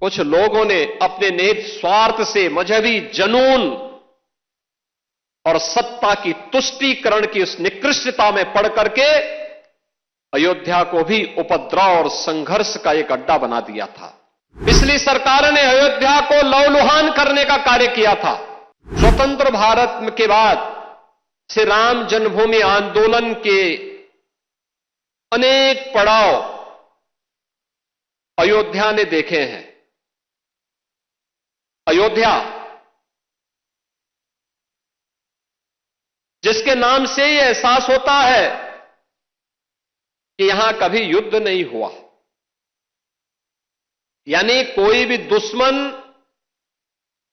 कुछ लोगों ने अपने निहित स्वार्थ से मजहबी जनून और सत्ता की तुष्टीकरण की उस निकृष्टता में पड़ करके अयोध्या को भी उपद्रव और संघर्ष का एक अड्डा बना दिया था। पिछली सरकार ने अयोध्या को लहूलुहान करने का कार्य किया था। स्वतंत्र भारत के बाद श्री राम जन्मभूमि आंदोलन के अनेक पड़ाव अयोध्या ने देखे हैं। अयोध्या जिसके नाम से यह एहसास होता है कि यहां कभी युद्ध नहीं हुआ, यानी कोई भी दुश्मन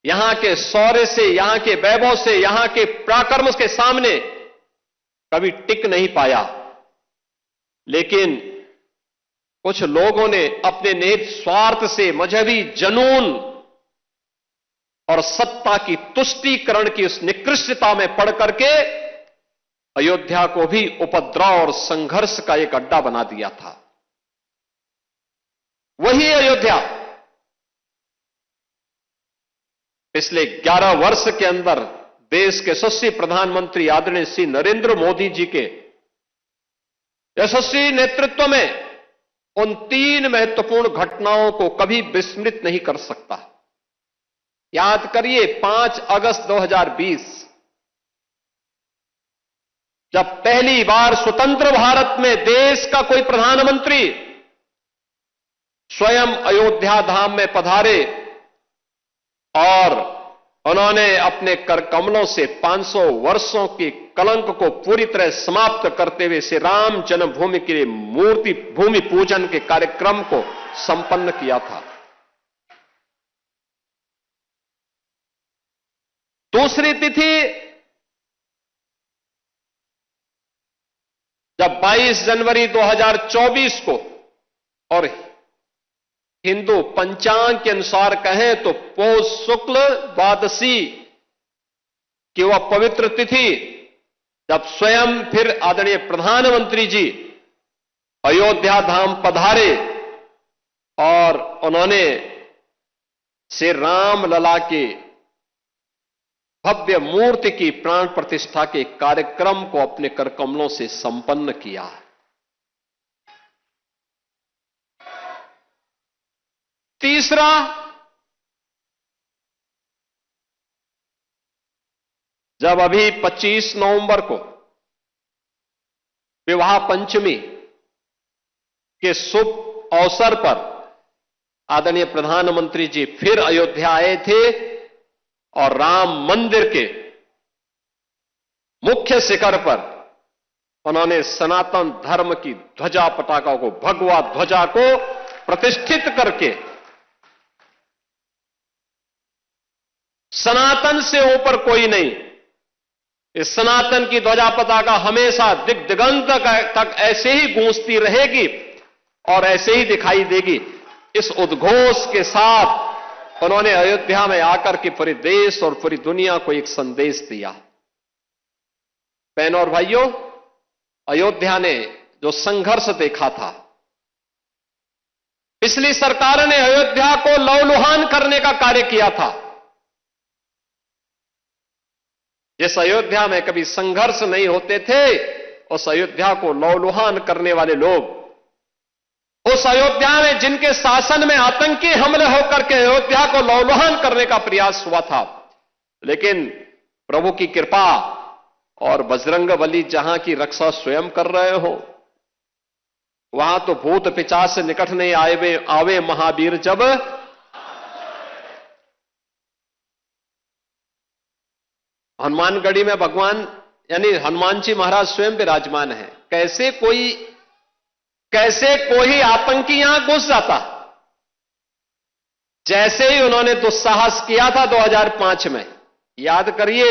यहां के शौर्य से, यहां के वैभव से, यहां के पराक्रम के सामने कभी टिक नहीं पाया। लेकिन कुछ लोगों ने अपने निहित स्वार्थ से मजहबी जनून और सत्ता की तुष्टीकरण की उस निकृष्टता में पड़ करके अयोध्या को भी उपद्रव और संघर्ष का एक अड्डा बना दिया था। वही अयोध्या पिछले 11 वर्ष के अंदर देश के यशस्वी प्रधानमंत्री आदरणीय श्री नरेंद्र मोदी जी के यशस्वी नेतृत्व में उन 3 महत्वपूर्ण घटनाओं को कभी विस्मृत नहीं कर सकता। याद करिए 5 अगस्त 2020, जब पहली बार स्वतंत्र भारत में देश का कोई प्रधानमंत्री स्वयं अयोध्या धाम में पधारे और उन्होंने अपने कर कमलों से 500 वर्षों के कलंक को पूरी तरह समाप्त करते हुए श्री राम जन्मभूमि के लिए मूर्ति भूमि पूजन के कार्यक्रम को संपन्न किया था। दूसरी तिथि जब 22 जनवरी 2024 को, और हिंदू पंचांग के अनुसार कहें तो पौष शुक्ल द्वादशी की वह पवित्र तिथि, जब स्वयं फिर आदरणीय प्रधानमंत्री जी अयोध्या धाम पधारे और उन्होंने श्री राम लला के भव्य मूर्ति की प्राण प्रतिष्ठा के कार्यक्रम को अपने कर कमलों से संपन्न किया। तीसरा, जब अभी 25 नवंबर को विवाह पंचमी के शुभ अवसर पर आदरणीय प्रधानमंत्री जी फिर अयोध्या आए थे और राम मंदिर के मुख्य शिखर पर उन्होंने सनातन धर्म की ध्वजा पताका को, भगवा ध्वजा को प्रतिष्ठित करके सनातन से ऊपर कोई नहीं, इस सनातन की ध्वजा पताका हमेशा दिग दिगंत तक ऐसे ही गूंजती रहेगी और ऐसे ही दिखाई देगी। इस उद्घोष के साथ उन्होंने अयोध्या में आकर के पूरे देश और पूरी दुनिया को एक संदेश दिया। बहनों और भाइयों, अयोध्या ने जो संघर्ष देखा था, पिछली सरकार ने अयोध्या को लहूलुहान करने का कार्य किया था। जिस अयोध्या में कभी संघर्ष नहीं होते थे, उस अयोध्या को लहूलुहान करने वाले लोग, उस अयोध्या में जिनके शासन में आतंकी हमले होकर के अयोध्या को लहूलुहान करने का प्रयास हुआ था, लेकिन प्रभु की कृपा और बजरंगबली जहां की रक्षा स्वयं कर रहे हो, वहां तो भूत पिशाच से निकट नहीं आवे महावीर जब। हनुमानगढ़ी में भगवान यानी हनुमान जी महाराज स्वयं विराजमान है। कैसे कोई आतंकी यहां घुस जाता, जैसे ही उन्होंने दुस्साहस किया था 2005 में, याद करिए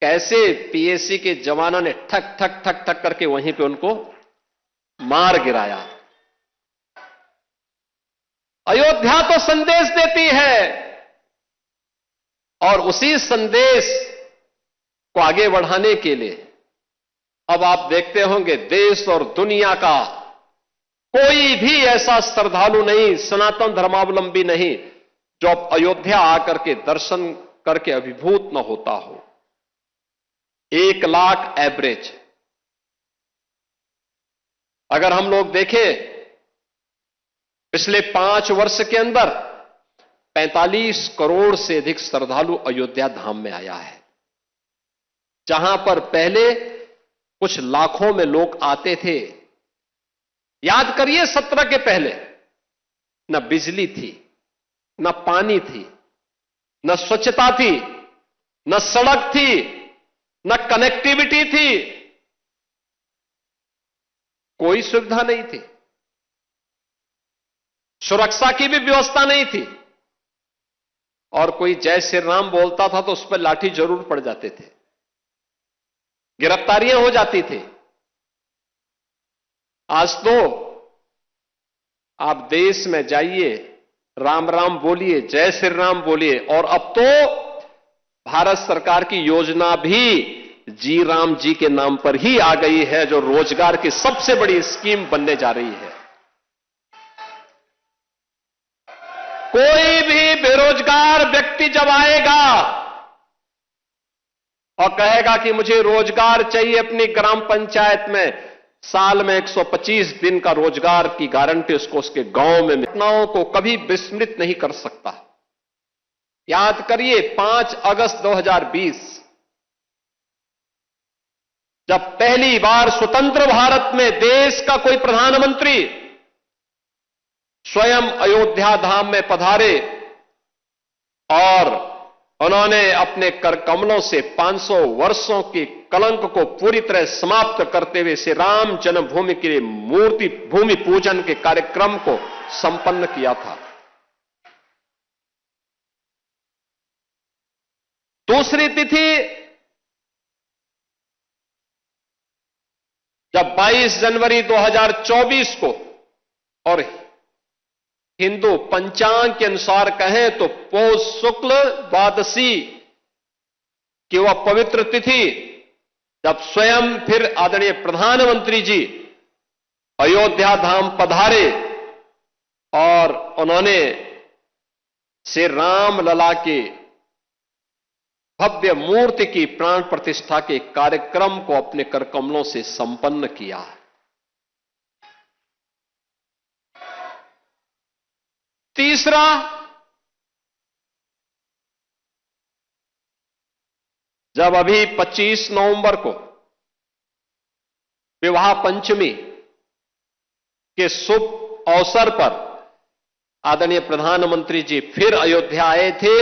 कैसे पीएसी के जवानों ने ठक ठक ठक ठक करके वहीं पे उनको मार गिराया। अयोध्या तो संदेश देती है और उसी संदेश को आगे बढ़ाने के लिए अब आप देखते होंगे देश और दुनिया का कोई भी ऐसा श्रद्धालु नहीं, सनातन धर्मावलंबी नहीं, जो अब अयोध्या आकर के दर्शन करके अभिभूत न होता हो। 1 लाख एवरेज। अगर हम लोग देखें पिछले 5 वर्ष के अंदर 45 करोड़ से अधिक श्रद्धालु अयोध्या धाम में आया है, जहां पर पहले कुछ लाखों में लोग आते थे। याद करिए 17 के पहले न बिजली थी, न पानी थी, न स्वच्छता थी, न सड़क थी, न कनेक्टिविटी थी, कोई सुविधा नहीं थी, सुरक्षा की भी व्यवस्था नहीं थी, और कोई जय श्री राम बोलता था तो उस पर लाठी जरूर पड़ जाते थे, गिरफ्तारियां हो जाती थी। आज तो आप देश में जाइए, राम राम बोलिए, जय श्री राम बोलिए, और अब तो भारत सरकार की योजना भी जी राम जी के नाम पर ही आ गई है, जो रोजगार की सबसे बड़ी स्कीम बनने जा रही है। कोई भी बेरोजगार व्यक्ति जब आएगा और कहेगा कि मुझे रोजगार चाहिए अपनी ग्राम पंचायत में, साल में 125 दिन का रोजगार की गारंटी उसको उसके गांव में घटनाओं को कभी विस्मृत नहीं कर सकता। याद करिए 5 अगस्त 2020, जब पहली बार स्वतंत्र भारत में देश का कोई प्रधानमंत्री स्वयं अयोध्या धाम में पधारे और उन्होंने अपने कर कमलों से 500 वर्षों की कलंक को पूरी तरह समाप्त करते हुए श्री राम जन्मभूमि के लिए मूर्ति भूमि पूजन के कार्यक्रम को संपन्न किया था। दूसरी तिथि जब 22 जनवरी 2024 को, और हिंदू पंचांग के अनुसार कहें तो पौष शुक्ल द्वादशी की वह पवित्र तिथि, जब स्वयं फिर आदरणीय प्रधानमंत्री जी अयोध्या धाम पधारे और उन्होंने श्री राम लला की भव्य मूर्ति की प्राण प्रतिष्ठा के कार्यक्रम को अपने कर कमलों से संपन्न किया। तीसरा, जब अभी 25 नवंबर को विवाह पंचमी के शुभ अवसर पर आदरणीय प्रधानमंत्री जी फिर अयोध्या आए थे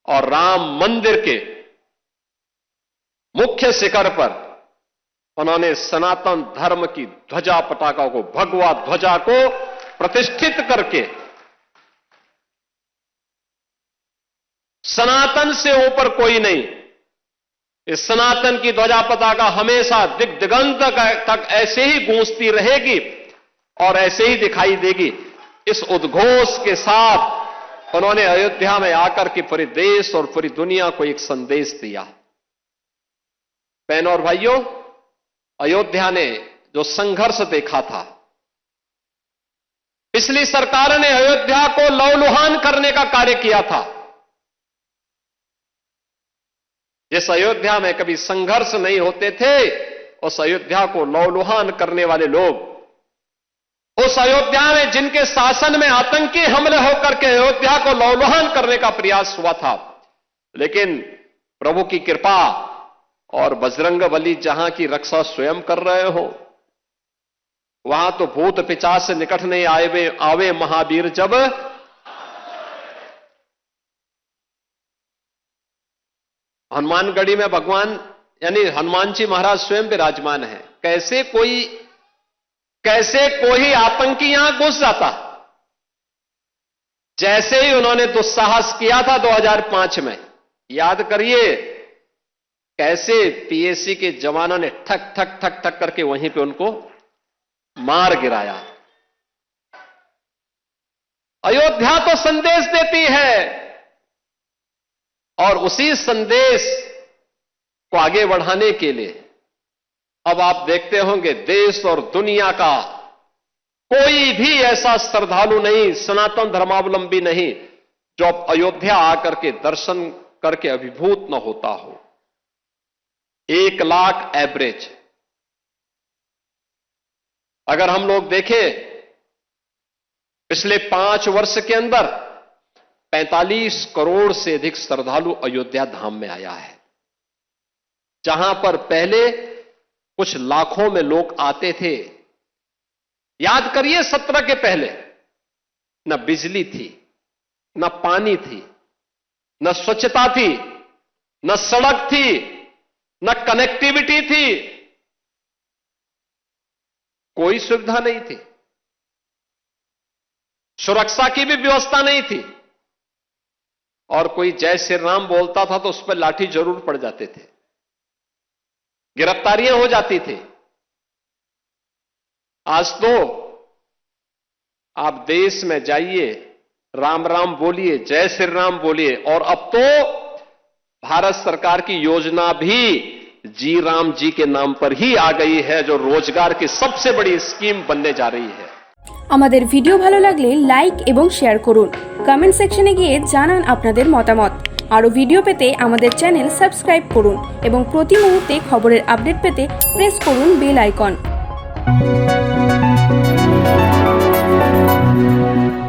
और राम मंदिर के मुख्य शिखर पर उन्होंने सनातन धर्म की ध्वजा पताका को, भगवा ध्वजा को प्रतिष्ठित करके सनातन से ऊपर कोई नहीं, इस सनातन की ध्वजा पताका हमेशा दिग दिगंत तक ऐसे ही गूंजती रहेगी और ऐसे ही दिखाई देगी। इस उद्घोष के साथ उन्होंने अयोध्या में आकर के पूरे देश और पूरी दुनिया को एक संदेश दिया। बहनों और भाइयों, अयोध्या ने जो संघर्ष देखा था, पिछली सरकार ने अयोध्या को लहूलुहान करने का कार्य किया था। जिस अयोध्या में कभी संघर्ष नहीं होते थे, उस अयोध्या को लहूलुहान करने वाले लोग, उस अयोध्या में जिनके शासन में आतंकी हमले होकर के अयोध्या को लहूलुहान करने का प्रयास हुआ था, लेकिन प्रभु की कृपा और बजरंगबली जहां की रक्षा स्वयं कर रहे हो, वहां तो भूत पिशाच से निकट नहीं आवे महावीर जब। हनुमानगढ़ी में भगवान यानी हनुमान जी महाराज स्वयं विराजमान है। कैसे कोई आतंकी यहां घुस जाता, जैसे ही उन्होंने दुस्साहस किया था 2005 में, याद करिए कैसे पीएसी के जवानों ने ठक ठक ठक ठक करके वहीं पे उनको मार गिराया। अयोध्या तो संदेश देती है और उसी संदेश को आगे बढ़ाने के लिए अब आप देखते होंगे देश और दुनिया का कोई भी ऐसा श्रद्धालु नहीं, सनातन धर्मावलंबी नहीं, जो अब अयोध्या आकर के दर्शन करके अभिभूत न होता हो। 1 लाख एवरेज। अगर हम लोग देखें पिछले 5 वर्ष के अंदर 45 करोड़ से अधिक श्रद्धालु अयोध्या धाम में आया है। जहां पर पहले कुछ लाखों में लोग आते थे। याद करिए 17 के पहले न बिजली थी, न पानी थी, न स्वच्छता थी, न सड़क थी, न कनेक्टिविटी थी, कोई सुविधा नहीं थी, सुरक्षा की भी व्यवस्था नहीं थी, और कोई जय श्री राम बोलता था तो उस पर लाठी जरूर पड़ जाते थे, गिरफ्तारियां हो जाती थी। आज तो आप देश में जाइए, राम राम बोलिए, जय श्री राम बोलिए, और अब तो भारत सरकार की योजना भी जी राम जी के नाम पर ही आ गई है, जो रोजगार की सबसे बड़ी स्कीम बनने जा रही है। আমাদের ভিডিও ভালো লাগলে লাইক এবং শেয়ার করুন, কমেন্ট সেকশনে গিয়ে জানান আপনাদের মতামত। আরও ভিডিও পেতে আমাদের চ্যানেল সাবস্ক্রাইব করুন এবং প্রতি মুহূর্তে খবরের আপডেট পেতে প্রেস করুন বেল আইকন।